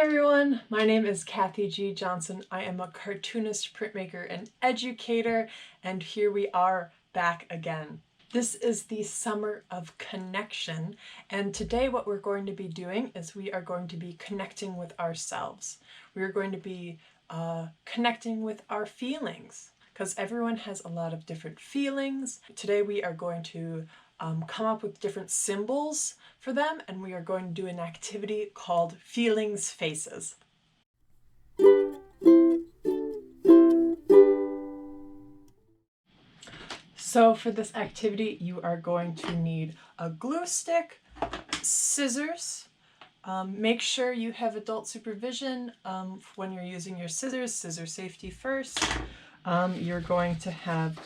everyone, my name is Cathy G. Johnson. I am a cartoonist, printmaker, and educator, and here we are back again. This is the summer of connection, and today what we're going to be doing is we are going to be connecting with ourselves. We are going to be connecting with our feelings, because everyone has a lot of different feelings. Today we are going to come up with different symbols for them, and we are going to do an activity called Feelings Faces. So for this activity, you are going to need a glue stick, scissors. Make sure you have adult supervision when you're using your scissors, scissor safety first. You're going to have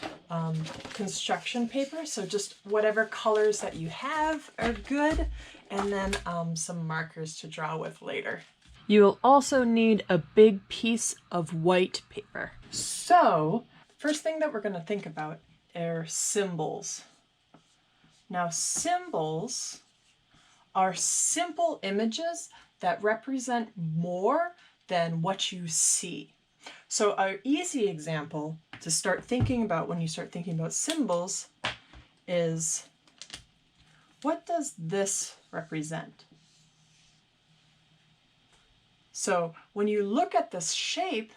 construction paper, so just whatever colors that you have are good, and then some markers to draw with later. You will also need a big piece of white paper. So, first thing that we're going to think about are symbols. Now, symbols are simple images that represent more than what you see. So an easy example to start thinking about when you start thinking about symbols is, what does this represent? So when you look at this shape,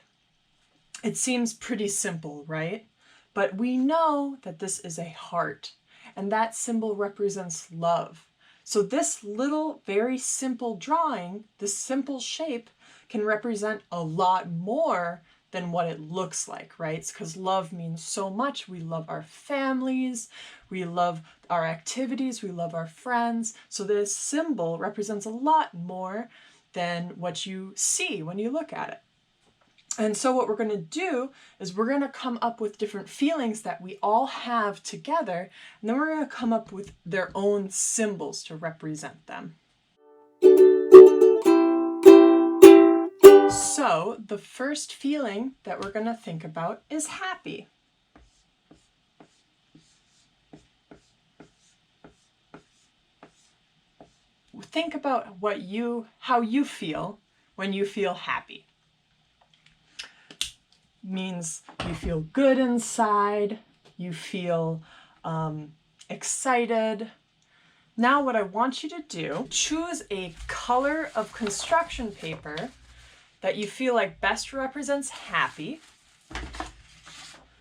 it seems pretty simple, right? But we know that this is a heart, and that symbol represents love. So this little, very simple drawing, this simple shape, can represent a lot more than what it looks like, right? Because love means so much. We love our families, we love our activities, we love our friends. So this symbol represents a lot more than what you see when you look at it. And so what we're going to do is we're going to come up with different feelings that we all have together, and then we're going to come up with their own symbols to represent them. So the first feeling that we're going to think about is happy. Think about how you feel when you feel happy. Means you feel good inside, you feel excited. Now what I want you to do, choose a color of construction paper that you feel like best represents happy.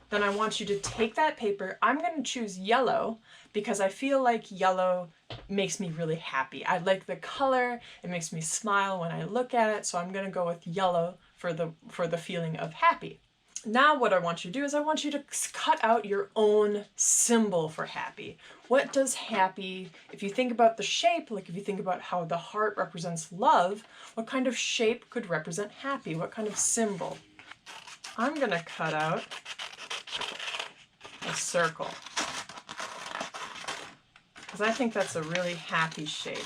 Then I want you to take that paper. I'm going to choose yellow because I feel like yellow makes me really happy. I like the color, it makes me smile when I look at it, so I'm going to go with yellow for the feeling of happy. Now what I want you to do is I want you to cut out your own symbol for happy. What does happy, if you think about the shape, like if you think about how the heart represents love, what kind of shape could represent happy? What kind of symbol? I'm going to cut out a circle, because I think that's a really happy shape.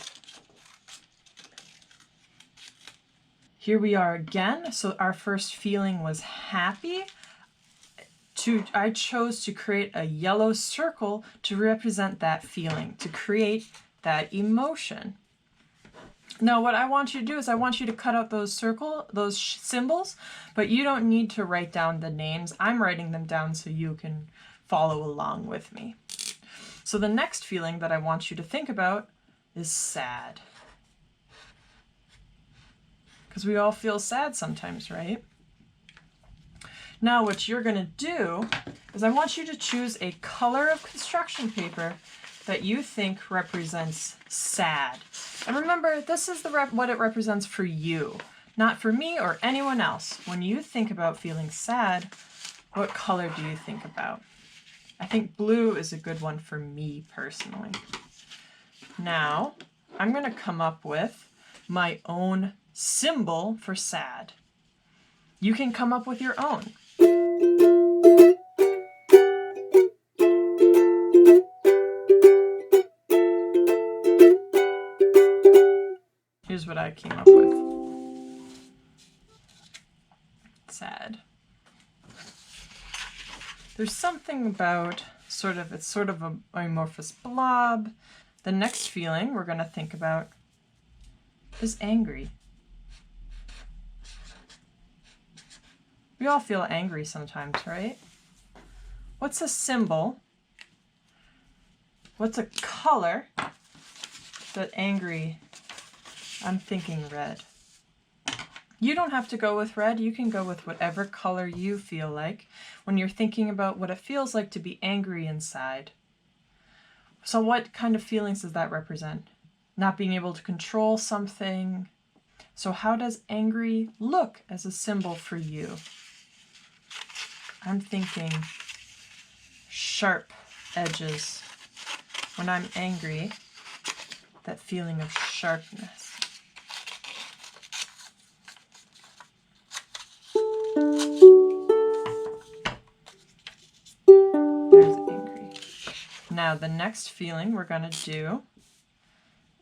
Here we are again. So our first feeling was happy. I chose to create a yellow circle to represent that feeling, to create that emotion. Now what I want you to do is I want you to cut out those symbols, but you don't need to write down the names. I'm writing them down so you can follow along with me. So the next feeling that I want you to think about is sad. Because we all feel sad sometimes, right? Now what you're going to do is I want you to choose a color of construction paper that you think represents sad. And remember, this is what it represents for you, not for me or anyone else. When you think about feeling sad, what color do you think about? I think blue is a good one for me personally. Now, I'm going to come up with my own symbol for sad. You can come up with your own. Here's what I came up with. Sad. There's something about it's sort of an amorphous blob. The next feeling we're going to think about is angry. We all feel angry sometimes, right? What's a symbol? What's a color that angry? I'm thinking red. You don't have to go with red. You can go with whatever color you feel like when you're thinking about what it feels like to be angry inside. So what kind of feelings does that represent? Not being able to control something. So how does angry look as a symbol for you? I'm thinking sharp edges. When I'm angry, that feeling of sharpness. There's angry. Now the next feeling we're going to do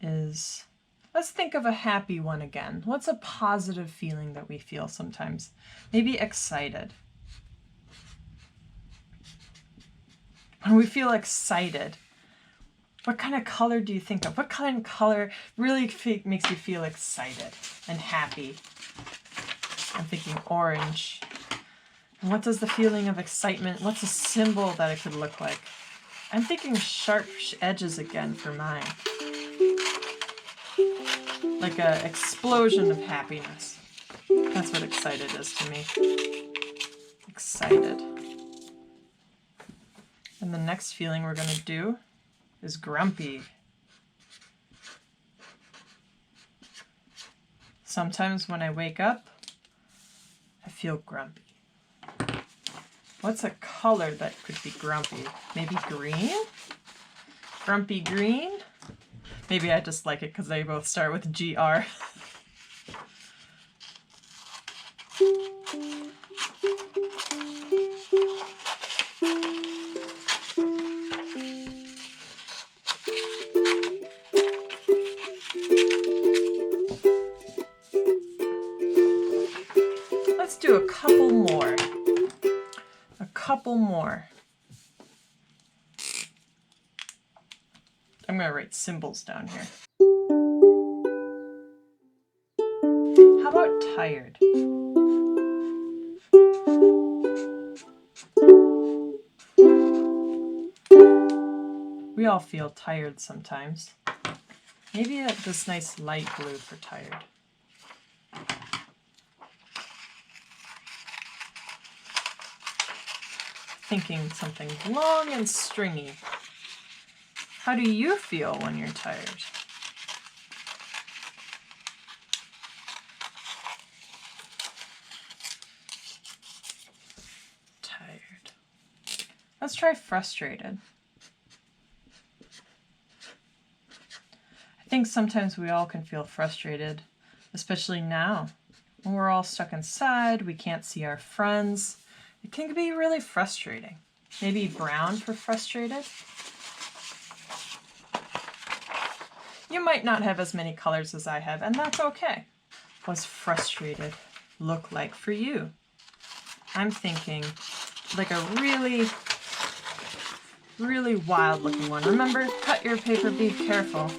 is, let's think of a happy one again. What's a positive feeling that we feel sometimes? Maybe excited. When we feel excited, what kind of color do you think of? What kind of color really makes you feel excited and happy? I'm thinking orange. And what does the feeling of excitement, what's a symbol that it could look like? I'm thinking sharp edges again for mine. Like an explosion of happiness. That's what excited is to me. Excited. And the next feeling we're going to do is grumpy. Sometimes when I wake up, I feel grumpy. What's a color that could be grumpy? Maybe green? Grumpy green? Maybe I just like it because they both start with GR. Let's do a couple more. A couple more. I'm going to write symbols down here. How about tired? We all feel tired sometimes. Maybe this nice light blue for tired. Thinking something long and stringy. How do you feel when you're tired? Tired. Let's try frustrated. I think sometimes we all can feel frustrated, especially now. When we're all stuck inside, we can't see our friends. It can be really frustrating. Maybe brown for frustrated. You might not have as many colors as I have, and that's okay. What's frustrated look like for you? I'm thinking like a really, really wild looking one. Remember, cut your paper, be careful.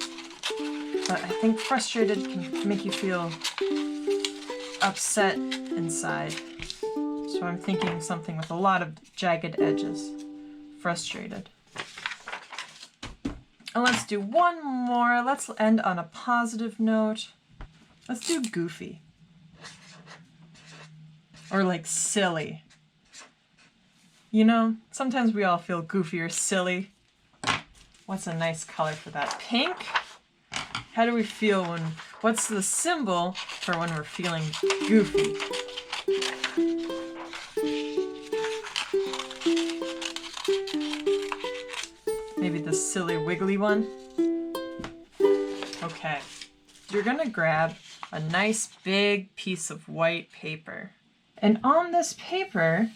But I think frustrated can make you feel upset inside. So I'm thinking something with a lot of jagged edges. Frustrated. And let's do one more. Let's end on a positive note. Let's do goofy. Or like silly. You know, sometimes we all feel goofy or silly. What's a nice color for that? Pink? How do we feel when, what's the symbol for when we're feeling goofy? Maybe the silly wiggly one? Okay, you're gonna grab a nice big piece of white paper. And on this paper,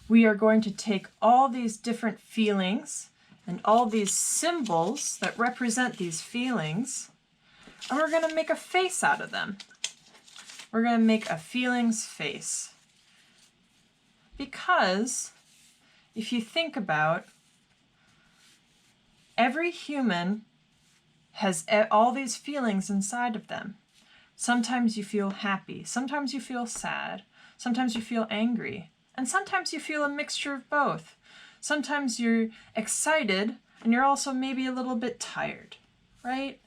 we are going to take all these different feelings and all these symbols that represent these feelings, and we're going to make a face out of them. We're going to make a feelings face. Because if you think about, every human has all these feelings inside of them. Sometimes you feel happy, sometimes you feel sad, Sometimes you feel angry. And sometimes you feel a mixture of both. Sometimes you're excited and you're also maybe a little bit tired, right?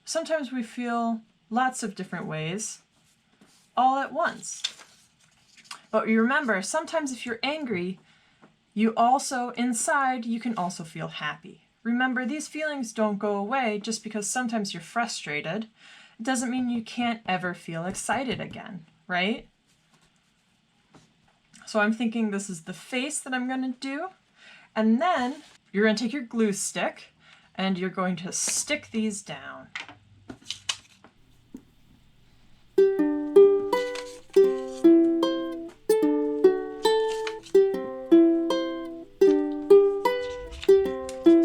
Sometimes we feel lots of different ways all at once. But you remember, sometimes if you're angry, you also, inside, you can also feel happy. Remember, these feelings don't go away just because sometimes you're frustrated. It doesn't mean you can't ever feel excited again, right? So I'm thinking this is the face that I'm going to do. And then you're going to take your glue stick and you're going to stick these down.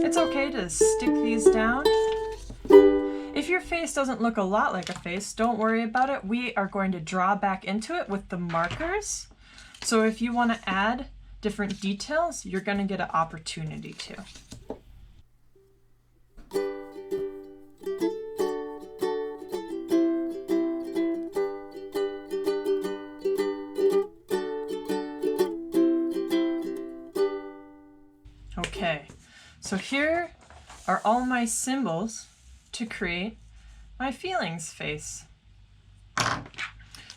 It's okay to stick these down. If your face doesn't look a lot like a face, don't worry about it. We are going to draw back into it with the markers. So if you want to add different details, you're going to get an opportunity to. Okay, so here are all my symbols to create my feelings face.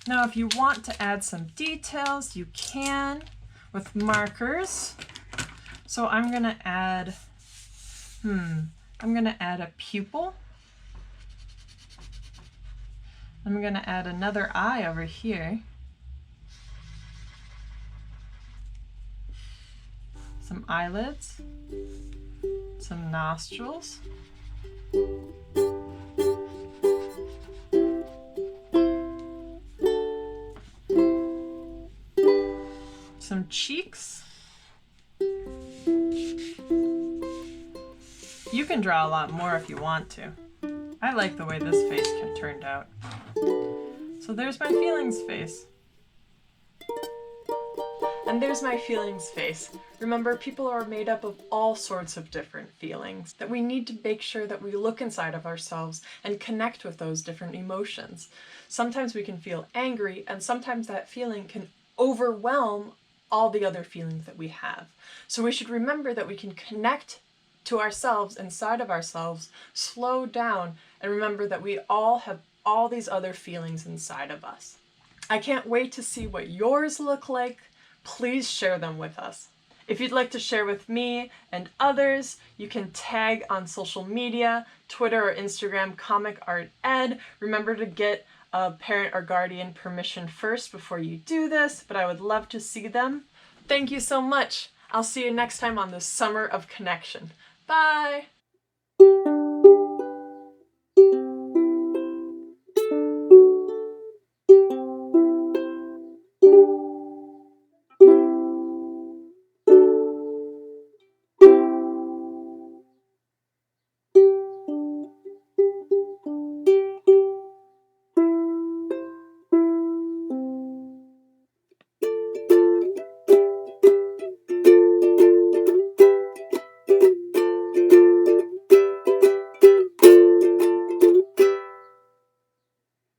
Now, if you want to add some details, you can with markers. So I'm gonna add, a pupil. I'm gonna add another eye over here. Some eyelids, some nostrils. Some cheeks. You can draw a lot more if you want to. I like the way this face turned out. So there's my feelings face. And there's my feelings face. Remember, people are made up of all sorts of different feelings, that we need to make sure that we look inside of ourselves and connect with those different emotions. Sometimes we can feel angry, and sometimes that feeling can overwhelm all the other feelings that we have. So we should remember that we can connect to ourselves inside of ourselves, slow down, and remember that we all have all these other feelings inside of us. I can't wait to see what yours look like. Please share them with us. If you'd like to share with me and others, you can tag on social media, Twitter or Instagram, Comic Art Ed. Remember to get a parent or guardian permission first before you do this, but I would love to see them. Thank you so much. I'll see you next time on the Summer of Connection. Bye!